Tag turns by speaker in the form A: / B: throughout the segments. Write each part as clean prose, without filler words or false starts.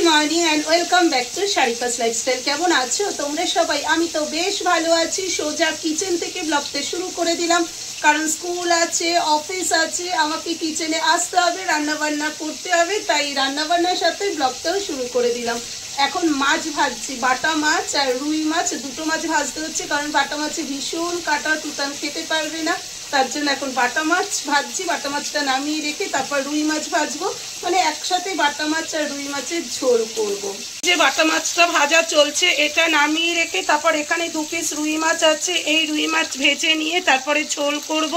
A: Morning and welcome back to Sharifa's lifestyle. কেমন আছো তোমরা সবাই? আমি তো বেশ ভালো আছি। সোজা কিচেন থেকে ব্লগটা শুরু করে দিলাম, কারণ স্কুল আছে, অফিস আছে, আমাকে কিচেনে আসতে হবে, রান্নাবান্না করতে হবে, তাই রান্নাবান্নার সাথে ব্লগটাও শুরু করে দিলাম। এখন মাছ ভাজছি, বাটা মাছ আর রুই মাছ, দুটো মাছ ভাজতে হচ্ছে, কারণ বাটা মাছে ভীষণ কাটা, তুতান খেতে পারবে না, তার জন্য এখন বাটা মাছ ভাজছি। বাটা মাছটা নামিয়ে রেখে তারপর রুই মাছ ভাজবো, মানে একসাথে বাটা মাছ আর রুই মাছের ঝোল করব। যে বাটা মাছটা ভাজা চলছে, এটা নামিয়ে রেখে তারপর এখানে 2 পিস রুই মাছ আছে, এই রুই মাছ ভেজে নিয়ে তারপরে ঝোল করব।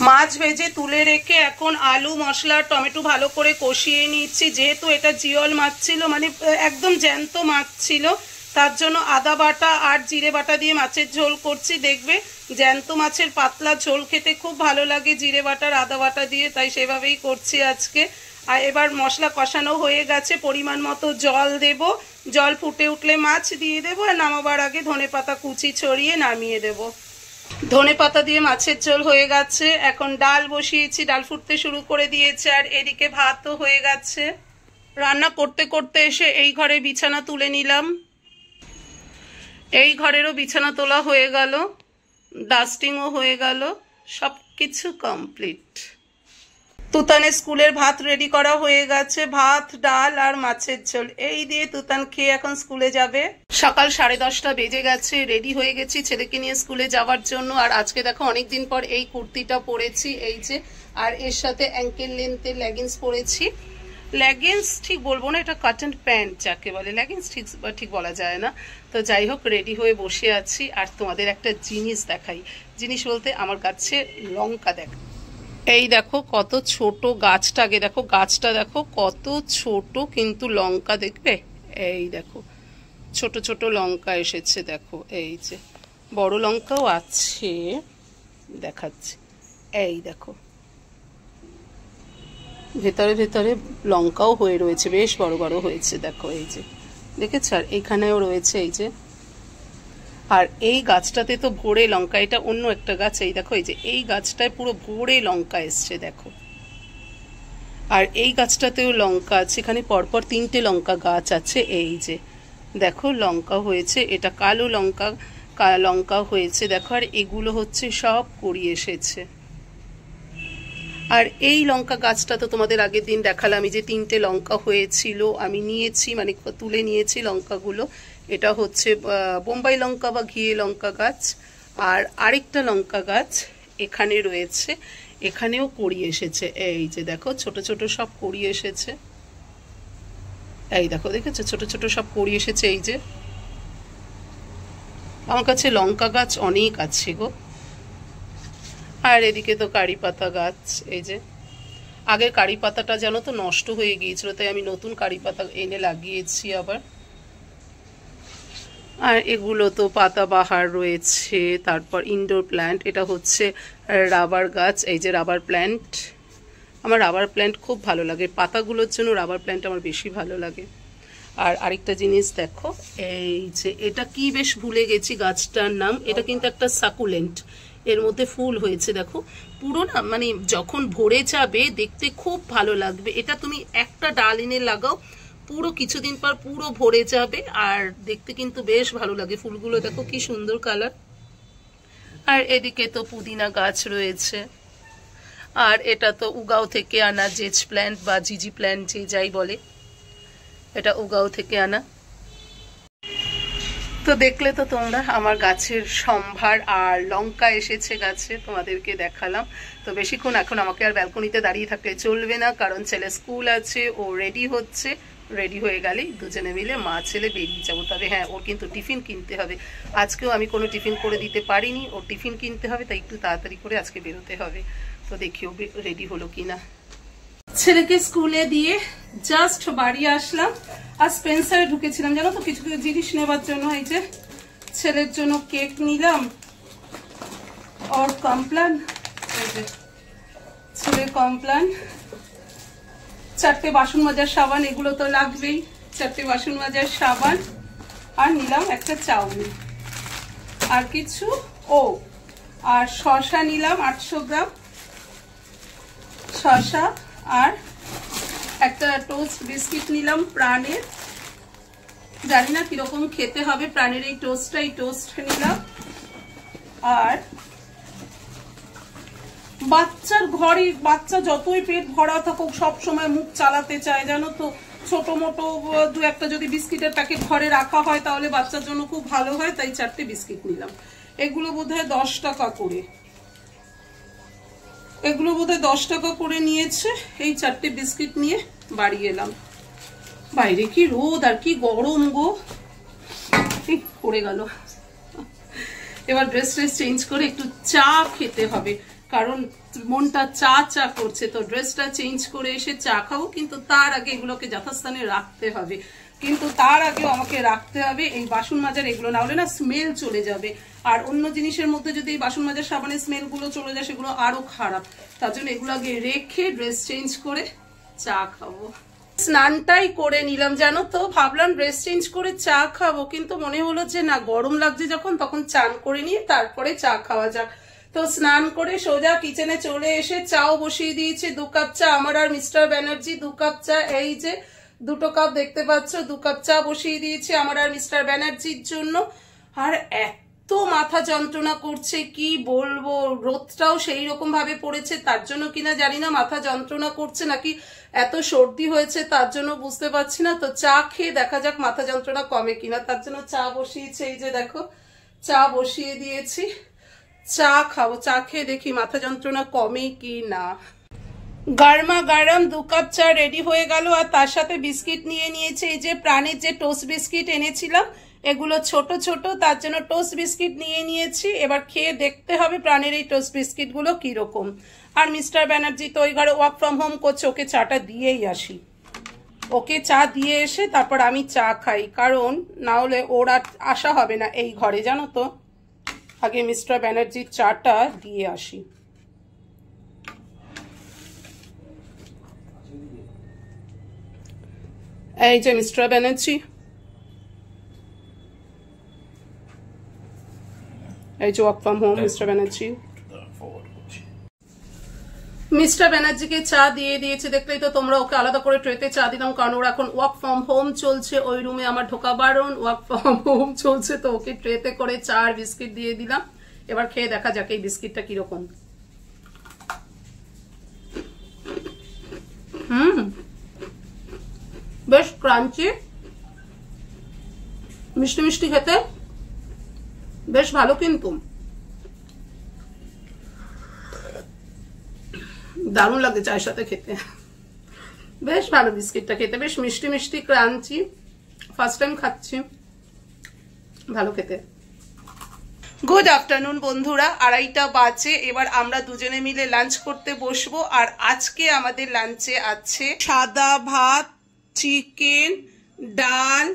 A: মাছ ভেজে তুলে রেখে এখন আলু মশলা টমেটো ভালো করে কষিয়ে নিচ্ছি। যেহেতু এটা জিওল মাছ ছিল, মানে একদম জ্যান্ত মাছ ছিল, তার জন্য আদা বাটা আর জিরে বাটা দিয়ে মাছের ঝোল করছি। দেখবে জ্যান্ত মাছের পাতলা ঝোল খেতে খুব ভালো লাগে জিরে বাটার আদা বাটা দিয়ে, তাই সেভাবেই করছি আজকে। আর এবার মশলা কষানো হয়ে গেছে, পরিমাণ মতো জল দেব, জল ফুটে উঠলে মাছ দিয়ে দেব, আর নামাবার আগে ধনেপাতা কুচি ছড়িয়ে নামিয়ে দেব। ধনেপাতা দিয়ে মাছের ঝোল হয়ে গেছে। এখন ডাল বসিয়েছি, ডাল ফুটতে শুরু করে দিয়েছে, আর এদিকে ভাতও হয়ে গেছে। রান্না করতে করতে এসে এই ঘরে বিছানা তুলে নিলাম, এই ঘরেরও বিছানা তোলা হয়ে গেল, ডাস্টিংও হয়ে গেল, সব কিছু কমপ্লিট। তুতানের স্কুলের ভাত রেডি করা হয়ে গেছে, ভাত ডাল আর মাছের ঝোল, এই দিয়ে তুতান খেয়ে এখন স্কুলে যাবে। সকাল 10:30 বেজে গেছে, রেডি হয়ে গেছি ছেলেকে নিয়ে স্কুলে যাওয়ার জন্য। আর আজকে দেখো অনেকদিন পর এই কুর্তিটা পরেছি, এই যে, আর এর সাথে অ্যাঙ্কেল লেন্থের লেগিংস পরেছি। লেগিংস ঠিক বলবো না, এটা কটন প্যান্ট যাকে বলে, লেগিংস ঠিক বলা যায় না। তো যাই হোক, রেডি হয়ে বসে আছি। আর তোমাদের একটা জিনিস দেখাই, জিনিস বলতে আমার গাছে লঙ্কা দেখ, এই দেখো কত ছোট গাছটা, আগে দেখো গাছটা দেখো কত ছোট, কিন্তু লঙ্কা দেখবে, এই দেখো ছোট ছোট লঙ্কা এসেছে, দেখো এই যে বড় লঙ্কাও আছে, দেখাচ্ছি, এই দেখো ভেতরে ভেতরে লঙ্কাও হয়ে রয়েছে, বেশ বড় বড় হয়েছে, দেখো এই যে দেখেছ, আর এইখানেও রয়েছে, এই যে। আর এই গাছটাতে তো ভরে লঙ্কা, এটা অন্য একটা গাছ, এই দেখো এই যে এই গাছটায় পুরো ভরে লঙ্কা এসছে, দেখো। আর এই গাছটাতেও লঙ্কা আছে, এখানে পরপর 3টে লঙ্কা গাছ আছে, এই যে দেখো লঙ্কা হয়েছে, এটা কালো লঙ্কা, লঙ্কা হয়েছে দেখো। আর এগুলো হচ্ছে সব কুড়ি এসেছে। আর এই লঙ্কা গাছটা তো তোমাদের আগের দিন দেখালাম, যে 3টে লঙ্কা হয়েছিল, আমি নিয়েছি, মানে তুলে নিয়েছি লঙ্কাগুলো। এটা হচ্ছে বোম্বাই লঙ্কা বা ঘিয়ে লঙ্কা গাছ। আর আরেকটা লঙ্কা গাছ এখানে রয়েছে, এখানেও কড়ি এসেছে, এই যে দেখো ছোট ছোট সব কড়ি এসেছে, এই দেখো দেখেছো ছোট ছোট সব কড়ি এসেছে। এই যে আমার কাছে লঙ্কা গাছ অনেক আছে গো। আর এদিকে তো কারি পাতা গাছ, এই যে আগের কারি পাতাটা জানো তো নষ্ট হয়ে গিয়েছিল, তাই আমি নতুন কারি পাতা এনে লাগিয়েছি আবার। আর এগুলো তো পাতাবাহার রয়েছে। তারপর ইনডোর প্ল্যান্ট, এটা হচ্ছে রাবার গাছ, এই যে রাবার প্ল্যান্ট। আমার রাবার প্ল্যান্ট খুব ভালো লাগে, পাতাগুলোর জন্য রাবার প্ল্যান্ট আমার বেশি ভালো লাগে। আর আরেকটা জিনিস দেখো, এই যে এটা কি বেশ ভুলে গেছি গাছটার নাম, এটা কিন্তু একটা সাকুলেন্ট, এর মধ্যে ফুল হয়েছে দেখো, পুরো না মানে যখন ভরে যাবে দেখতে খুব ভালো লাগবে। এটা তুমি একটা ডাল এনে লাগাও, পুরো কিছুদিন পর পুরো ভরে যাবে, আর দেখতে কিন্তু বেশ ভালো লাগে। ফুলগুলো দেখো কি সুন্দর কালার। আর এদিকে তো পুদিনা গাছ রয়েছে। আর এটা তো উগাও থেকে আনা জেজ প্ল্যান্ট বা জিজি প্ল্যান্ট, যে যাই বলে, এটা উগাও থেকে আনা। তো দেখলে তো তোমরা আমার গাছের সম্ভার, আর লঙ্কা এসেছে গাছে, তোমাদেরকে দেখালাম। তো বেশিক্ষণ এখন আমাকে আর ব্যালকনিতে দাঁড়িয়ে থাকলে চলবে না, কারণ ছেলে স্কুল আছে, ও রেডি হচ্ছে, রেডি হয়ে গেলেই দুজনে মিলে মা ছেলে বেরিয়ে যাবো। তবে হ্যাঁ, ওর কিন্তু টিফিন কিনতে হবে, আজকেও আমি কোনো টিফিন করে দিতে পারিনি, ওর টিফিন কিনতে হবে, তাই একটু তাড়াতাড়ি করে আজকে বেরোতে হবে। তো দেখি ও রেডি হলো কিনা। ছেলেকে স্কুলে দিয়ে জাস্ট বাড়ি আসলাম, আর স্পেন্সারে ঢুকেছিলাম জানো তো কিছু কিছু জিনিস নেবার জন্য। এই যে ছেলের জন্য কেক নিলাম, আর কমপ্লান, এই যে ছেলের কমপ্লান, 4টে বাসন মাজার সাবান, এগুলো তো লাগবেই, 4টে বাসন মাজার সাবান, আর নিলাম একটা চাউমিন, আর কিছু আর শসা নিলাম 800 গ্রাম শসা, আর একটা একটা টোস্ট বিস্কিট নিলাম প্রাণের, জানি না কিরকম খেতে হবে প্রাণের এই টোস্ট নিলাম। আর বাচ্চার ঘরে, বাচ্চা যতই পেট ভরা থাকুক সব সময় মুখ চালাতে চায় জানো তো, ছোট মোটো দু একটা যদি বিস্কিটের প্যাকেট ঘরে রাখা হয় তাহলে বাচ্চার জন্য খুব ভালো হয়, তাই 4টে বিস্কিট নিলাম। এগুলো বোধহয় 10 টাকা করে, এগুলো বোধহয় 10 টাকা করে নিয়েছে। এই 4টে বিস্কিট নিয়ে বাড়ি এলাম। বাইরে কি রোদ আর কি গরম গো, পড়ে গেল। এবার ড্রেস চেঞ্জ করে একটু চা খেতে হবে, কারণ মনটা চা চা করছে। তো ড্রেসটা চেঞ্জ করে এসে চা খাবো, কিন্তু তার আগে এগুলোকে যথাস্থানে রাখতে হবে। কিন্তু তার আগেও আমাকে রাখতে হবে এই বাসন মাজার এগুলো, না হলে না স্মেল চলে যাবে। আর অন্য জিনিসের মধ্যে যদি এই বাসন মাজার সাবানের স্মেলগুলো চলে যায় সেগুলো আরো খারাপ। তার জন্য এগুলো আগে রেখে ড্রেস চেঞ্জ করে চা খাবো। স্নানটাই করে নিলাম জানো তো, ভাবলাম ড্রেস চেঞ্জ করে চা খাবো, কিন্তু মনে হলো যে না, গরম লাগছে যখন তখন চান করে নিয়ে তারপরে চা খাওয়া যাক। তো স্নান করে সোজা কিচেনে চলে এসে চাও বসিয়ে দিয়েছি, 2 কাপ চা আমার আর মিস্টার ব্যানার্জি, 2 কাপ চা। এই যে 2 কাপ দেখতে পাচ্ছ, 2 কাপ চা বসিয়ে দিয়েছি আমার আর মিস্টার ব্যানার্জির জন্য। আর এত মাথা যন্ত্রণা করছে কি বলবো, রোদটাও সেই রকম ভাবে পড়েছে, তার জন্য কিনা জানি না মাথা যন্ত্রণা করছে নাকি এত সর্দি হয়েছে তার জন্য বুঝতে পারছি না। তো চা খেয়ে দেখা যাক মাথা যন্ত্রণা কমে কিনা, তার জন্য চা বসিয়েছে। এই যে দেখো চা বসিয়ে দিয়েছি, চা খাবো, চা খেয়ে দেখি মাথা যন্ত্রণা কমে কি না। গরমা গরম 2 কাপ চা রেডি হয়ে গেল। আর তার সাথে বিস্কিট নিয়ে নিয়েছে, এই যে প্রাণের যে টোস্ট বিস্কিট এনেছিলাম এগুলো ছোট ছোট, তার জন্য টোস্ট বিস্কিট নিয়ে নিয়েছি। এবার খেয়ে দেখতে হবে প্রাণের এই টোস্ট বিস্কিট গুলো কিরকম। আর মিস্টার ব্যানার্জি তো ওই ঘরে ওয়ার্ক ফ্রম হোম করছে, ওকে চাটা দিয়েই আসি, ওকে চা দিয়ে এসে তারপর আমি চা খাই, কারণ না হলে ওর আর আসা হবে না এই ঘরে জানো তো। আগে মিস্টার ব্যানার্জির চাটা দিয়ে আসি। এই যে মিস্টার ব্যানার্জি, এই যে work from home mister Banerjee. Mister ব্যানার্জিকে চা দিয়ে দিয়েছে, দেখলেই তো তোমরা। ওকে আলাদা করে ট্রেতে চা দিলাম, কারণ ওর এখন ওয়ার্ক ফ্রম হোম চলছে, ওই রুমে আমার ঢোকা বারণ, ওয়ার্ক ফ্রম হোম চলছে। তো ওকে ট্রেতে করে চা আর বিস্কিট দিয়ে দিলাম। এবার খেয়ে দেখা যাক এই বিস্কিটটা কিরকম। বেশ ক্রাঞ্চি, মিষ্টি মিষ্টি খেতে বেশ ভালো, কিন্তু দারুণ লাগে চায়ের সাথে খেতে, বেশ ভালো বিস্কিটটা খেতে, বেশ মিষ্টি মিষ্টি ক্রাঞ্চি। ফার্স্ট টাইম খাচ্ছি, ভালো খেতে। গুড আফটারনুন বন্ধুরা, 2:30 বাজে। এবার আমরা দুজনে মিলে লাঞ্চ করতে বসবো। আর আজকে আমাদের লাঞ্চে আছে সাদা ভাত, চিকেন, ডাল,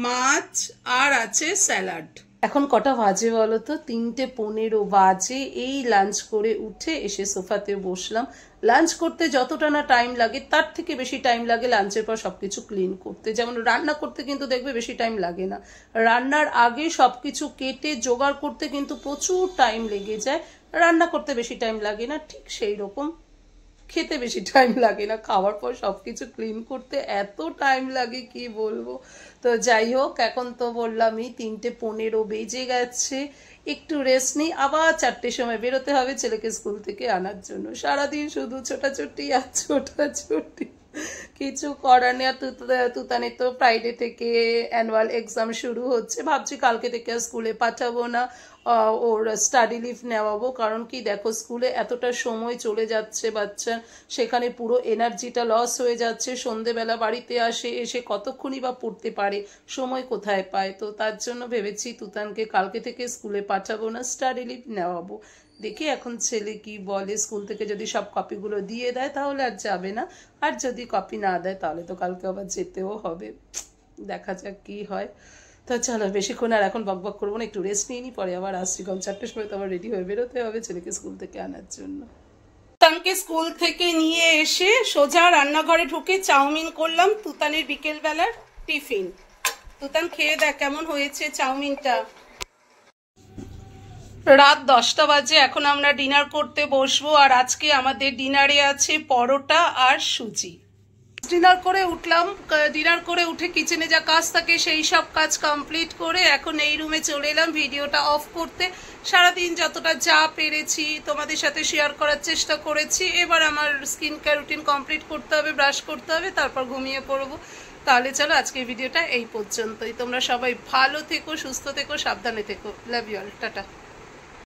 A: মাছ আর আছে স্যালাড। এখন কটা বাজে বলো তো? 3:15 বাজে। এই লাঞ্চ করে উঠে এসে সোফাতে বসলাম। লাঞ্চ করতে যতটা না টাইম লাগে তার থেকে বেশি টাইম লাগে লাঞ্চের পর সবকিছু ক্লিন করতে। যেমন রান্না করতে কিন্তু দেখবে বেশি টাইম লাগে না, রান্নার আগে সবকিছু কেটে জোগাড় করতে কিন্তু প্রচুর টাইম লেগে যায়। রান্না করতে বেশি টাইম লাগে না, ঠিক সেই রকম খেতে বেশি টাইম লাগে না, খাওয়ার পর সবকিছু ক্লিন করতে এত টাইম লাগে কি বলবো। তো যাই হোক, এখন তো বললামই 3:15 বেজে গেছে। একটু রেস্ট নেই, আবার 4টের সময় বেরোতে হবে ছেলেকে স্কুল থেকে আনার জন্য। সারাদিন শুধু ছোটাছুটি আর ছোটাছুটি, কিছু করার নেই। তুতানে তো ফ্রাইডে থেকে অ্যানুয়াল এক্সাম শুরু হচ্ছে, ভাবছি কালকে থেকে স্কুলে পাঠাবো না, ওর স্টাডি লিভ নেওয়াবো। কারণ কি দেখো, স্কুলে এতটা সময় চলে যাচ্ছে বাচ্চার, সেখানে পুরো এনার্জিটা লস হয়ে যাচ্ছে। সন্ধেবেলা বাড়িতে আসে, এসে কতক্ষণই বা পড়তে পারে, সময় কোথায় পায়। তো তার জন্য ভেবেছি তুতানকে কালকে থেকে স্কুলে পাঠাবো না, স্টাডি লিভ নেওয়াবো। দেখি এখন ছেলে কি বলে। স্কুল থেকে যদি সব কপিগুলো দিয়ে দেয় তাহলে আর যাবে না, আর যদি কপি না দেয় তাহলে তো কালকে আবার যেতেও হবে। দেখা যাক কি হয়। তো চলো, বেশিক্ষণ আর এখন বকবক করবো না, একটু রেস্ট নিয়ে নি, পরে আবার আসছি। কারণ 4টের সময় তো আবার রেডি হয়ে বেরোতে হবে ছেলেকে স্কুল থেকে আনার জন্য। তুতানকে স্কুল থেকে নিয়ে এসে সোজা রান্নাঘরে ঢুকে চাউমিন করলাম, তুতানের বিকেলবেলার টিফিন। তুতান খেয়ে দেখ কেমন হয়েছে চাউমিনটা। রাত 10টা বাজে, এখন আমরা ডিনার করতে বসবো। আর আজকে আমাদের ডিনারে আছে পরোটা আর সুজি। ডিনার করে উঠলাম, ডিনার করে উঠে কিচেনে যা কাজ থাকে সেই সব কাজ কমপ্লিট করে এখন এই রুমে চলে এলাম ভিডিওটা অফ করতে। সারাদিন যতটা যা পেরেছি তোমাদের সাথে শেয়ার করার চেষ্টা করেছি। এবার আমার স্কিন কেয়ার রুটিন কমপ্লিট করতে হবে, ব্রাশ করতে হবে, তারপর ঘুমিয়ে পড়বো। তাহলে চলো আজকের ভিডিওটা এই পর্যন্তই। তোমরা সবাই ভালো থেকো, সুস্থ থেকো, সাবধানে থেকো। Love you all, tata.